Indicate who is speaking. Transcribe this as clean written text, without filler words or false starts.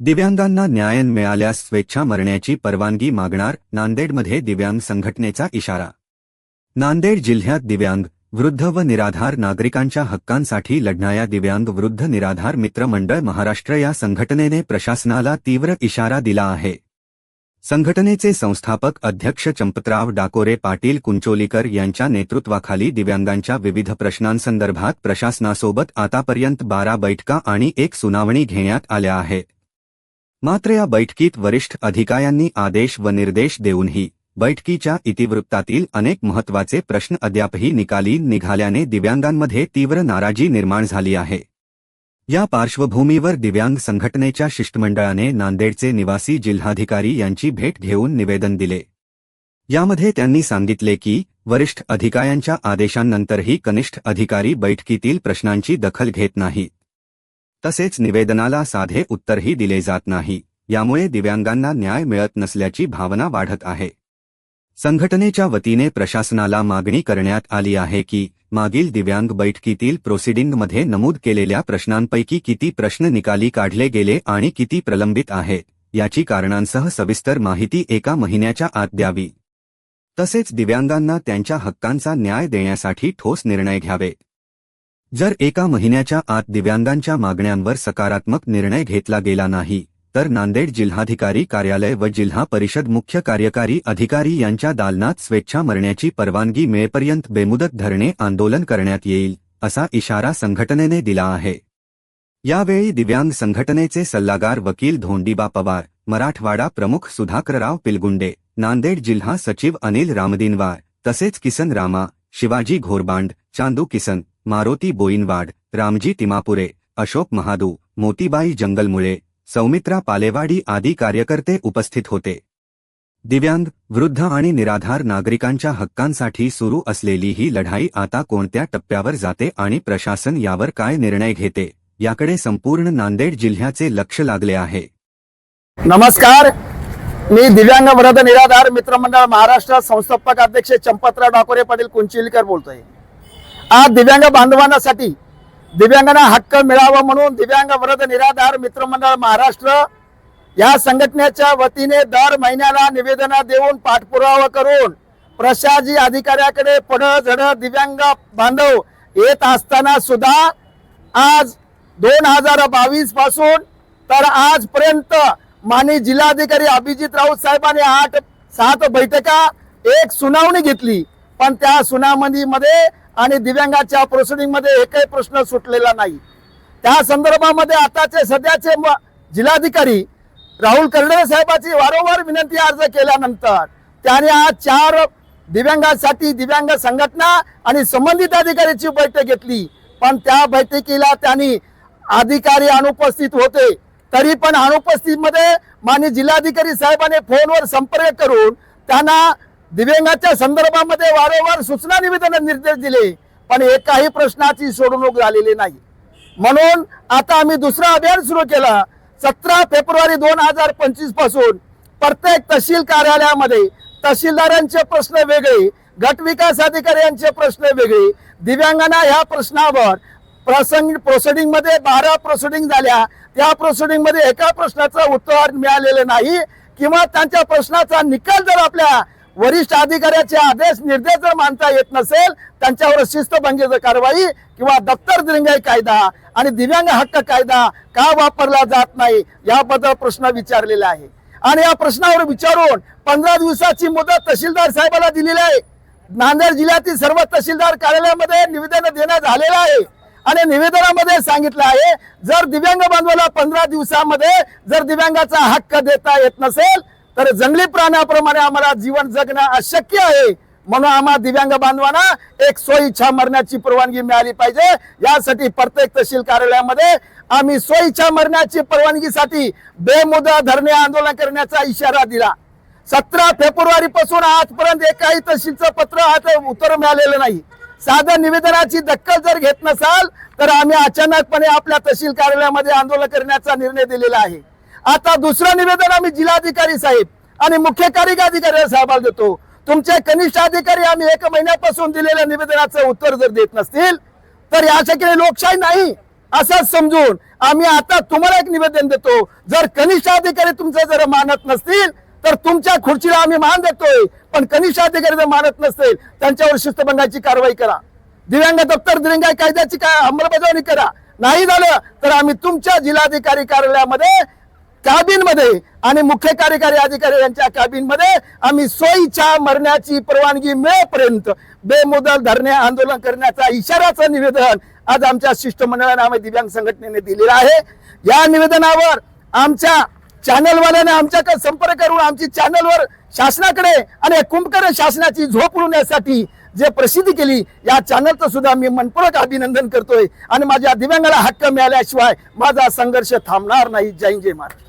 Speaker 1: दिव्यांगांना न्याय मिळाल्यास स्वेच्छा मरण्याची परवानगी मागणार, नांदेडमध्ये दिव्यांग संघटनेचा इशारा। नांदेड जिल्ह्यात दिव्यांग, वृद्ध व निराधार नागरिकांच्या हक्कांसाठी लढणाऱ्या दिव्यांग वृद्ध निराधार मित्र मंडळ महाराष्ट्र या संघटनेने प्रशासनाला तीव्र इशारा दिला आहे। संघटनेचे संस्थापक अध्यक्ष चंपतराव डाकोरे पाटील कुंचोलीकर यांच्या नेतृत्वाखाली दिव्यांगांच्या विविध प्रश्नांसंदर्भात प्रशासनासोबत आतापर्यंत 12 बैठका आणि 1 सुनावणी घेण्यात आल्या आहेत। मात्र या बैठकीत वरिष्ठ अधिकाऱ्यांनी आदेश व निर्देश देऊनही बैठकीच्या इतिवृत्तातील अनेक महत्त्वाचे प्रश्न अद्यापही निकाली निघाल्याने दिव्यांगांमध्ये तीव्र नाराजी निर्माण झाली आहे। या पार्श्वभूमीवर दिव्यांग संघटनेच्या शिष्टमंडळाने नांदेडचे निवासी जिल्हाधिकारी यांची भेट घेऊन निवेदन दिले। यामध्ये त्यांनी सांगितले की वरिष्ठ अधिकाऱ्यांच्या आदेशांनंतरही कनिष्ठ अधिकारी बैठकीतील प्रश्नांची दखल घेत नाहीत, तसेच निवेदनाला साधे उत्तरही दिले जात नाही। यामुळे दिव्यांगांना न्याय मिळत नसल्याची भावना वाढत आहे। संघटनेच्या वतीने प्रशासनाला मागणी करण्यात आली आहे की मागील दिव्यांग बैठकीतील प्रोसिडिंगमध्ये नमूद केलेल्या प्रश्नांपैकी किती प्रश्न निकाली काढले गेले आणि किती प्रलंबित आहेत याची कारणांसह सविस्तर माहिती 1 महिन्याच्या आत द्यावी। तसेच दिव्यांगांना त्यांच्या हक्कांचा न्याय देण्यासाठी ठोस निर्णय घ्यावे। जर 1 महिन्याच्या आत दिव्यांगांच्या मागण्यांवर सकारात्मक निर्णय घेतला गेला नाही तर नांदेड जिल्हाधिकारी कार्यालय व जिल्हा परिषद मुख्य कार्यकारी अधिकारी यांच्या दालनात स्वेच्छा मरण्याची परवानगी मिळेपर्यंत बेमुदत धरणे आंदोलन करण्यात येईल, असा इशारा संघटनेने दिला आहे। यावेळी दिव्यांग संघटनेचे सल्लागार वकील धोंडीबा पवार, मराठवाडा प्रमुख सुधाकरराव पिलगुंडे, नांदेड जिल्हा सचिव अनिल रामदिनवार, तसेच किसन रामा, शिवाजी घोरबांड, चांदू किसन, मारोती बोईनवाड, रामजी तिमापुरे, अशोक महादू, मोतीबाई जंगलमुळे, सौमित्रा पालेवाडी आदी कार्यकर्ते उपस्थित होते। दिव्यांग, वृद्ध आणि निराधार नागरिकांच्या हक्कांसाठी सुरू असलेली ही लढाई आता कोणत्या टप्प्यावर जाते आणि प्रशासन यावर काय निर्णय घेते याकडे संपूर्ण नांदेड जिल्ह्याचे लक्ष लागले आहे।
Speaker 2: नमस्कार, मी दिव्यांग वृद्ध निराधार मित्रमंडळ महाराष्ट्र संस्थापक अध्यक्ष चंपतराव डाकोरे पाटील कुंचोलीकर बोलतोय। आज दिव्यांग बांधवांसाठी दिव्यांगांना हक्क मिळावा म्हणून दिव्यांग वृद्ध निराधार मित्रमंडळ महाराष्ट्र या संघटनेच्या वतीने दर महिन्याला निवेदन देऊन पाठपुरावा करून प्रशासकीय अधिकाऱ्याकडे पडझड दिव्यांग बांधव येत असताना सुद्धा आज 2022 पासून तर आजपर्यंत माननीय जिल्हाधिकारी अभिजित राऊत साहेबांनी 8-7 बैठका 1 सुनावणी घेतली, पण त्या सुनावणीमध्ये आणि दिव्यांगाच्या प्रोसिडिंग मध्ये एकही प्रश्न सुटलेला नाही। त्या संदर्भामध्ये आताचे सध्याचे जिल्हाधिकारी राहुल कर्डे साहेबांची वारंवार विनंती अर्ज केल्यानंतर त्यांनी आज 4 दिव्यांगांसाठी दिव्यांग संघटना आणि संबंधित अधिकाऱ्यांची बैठक घेतली, पण त्या बैठकीला त्यांनी अधिकारी अनुपस्थित होते। तरी पण अनुपस्थित मध्ये माननीय जिल्हाधिकारी साहेबांनी फोनवर संपर्क करून त्यांना दिव्यांगाच्या संदर्भामध्ये वारंवार सूचना निवेदन निर्देश दिले, पण एकाही प्रश्नाची सोडवणूक झालेली नाही। म्हणून आता आम्ही दुसरा अभियान सुरू केलं। 17 फेब्रुवारी 2025 पासून प्रत्येक तहसील कार्यालयामध्ये तहसीलदारांचे प्रश्न वेगळे, गट विकास अधिकाऱ्यांचे प्रश्न वेगळे, दिव्यांगांना ह्या प्रश्नावर प्रोसिडिंग मध्ये 12 प्रोसिडिंग झाल्या, त्या प्रोसिडिंग मध्ये एका प्रश्नाचं उत्तर मिळालेलं नाही किंवा त्यांच्या प्रश्नाचा निकाल जर आपल्या वरिष्ठ अधिकाऱ्याचे आदेश निर्देश जर मानता येत नसेल त्यांच्यावर शिस्तभंगीची कारवाई किंवा दप्तर दिरंगाई कायदा आणि दिव्यांग हक्क कायदा का वापरला जात नाही याबद्दल प्रश्न विचारलेला आहे। आणि या प्रश्नावर विचारून 15 दिवसाची मुदत तहसीलदार साहेबांना दिलेली आहे। नांदेड जिल्ह्यातील सर्व तहसीलदार कार्यालयामध्ये निवेदन देण्यात आलेलं आहे आणि निवेदनामध्ये सांगितलं आहे जर दिव्यांग बांधवाला 15 दिवसामध्ये जर दिव्यांगाचा हक्क देता येत नसेल तर जंगली प्राण्याप्रमाणे आम्हाला जीवन जगणं अशक्य आहे। म्हणून आम्हा दिव्यांग बांधवांना एक स्वइच्छा मरण्याची परवानगी मिळाली पाहिजे। यासाठी प्रत्येक तहसील कार्यालयामध्ये आम्ही स्वइच्छा मरण्याची परवानगीसाठी बेमुदत धरणे आंदोलन करण्याचा इशारा दिला। 17 फेब्रुवारी पासून आजपर्यंत एकाही तहसीलचं पत्र उत्तर मिळालेलं नाही। साध्या निवेदनाची दखल जर घेत नसाल तर आम्ही अचानकपणे आपल्या तहसील कार्यालयामध्ये आंदोलन करण्याचा निर्णय दिलेला आहे। आता दुसरं निवेदन आम्ही जिल्हाधिकारी साहेब आणि मुख्य कार्यकारी अधिकारी साहेबांना देतो। तुमचे कनिष्ठ अधिकारी आम्ही 1 महिन्यापासून दिलेल्या निवेदनाचं उत्तर जर देत नसतील तर यासाठी लोकशाही नाही। असं समजून आम्ही आता तुम्हाला एक निवेदन देतो, जर कनिष्ठ अधिकारी तुमचं जर मानत नसतील तर तुमच्या खुर्चीला आम्ही मान देतोय, पण कनिष्ठ अधिकारी जर मानत नसतील त्यांच्यावर शिस्तभंगाची कारवाई करा, दिव्यांग दप्तर दिव्यांग कायद्याची अंमलबजावणी करा. नाही झालं तर आम्ही तुमच्या जिल्हाधिकारी कार्यालयामध्ये कॅबिन मध्ये आणि मुख्य कार्यकारी अधिकारी यांच्या कॅबिन मध्ये आम्ही सोयीच्या मरण्याची परवानगी मिळेपर्यंत बेमुदत धरणे आंदोलन करण्याचा इशाराचं निवेदन आज आमच्या शिष्टमंडळाने आम्ही दिव्यांग संघटनेने दिलेलं आहे. या निवेदनावर आमच्या चॅनलवाल्याने आमच्याकडे संपर्क करून आमची चॅनलवर शासनाकडे आणि कुंभकर्ण शासनाची झोप उडवण्यासाठी जे प्रसिद्धी केली, या चॅनलचं सुद्धा मी मनपूर्वक अभिनंदन करतोय आणि माझ्या दिव्यांगाला हक्क मिळाल्याशिवाय माझा संघर्ष थांबणार नाही. जय हिंद, जय महाराष्ट्र.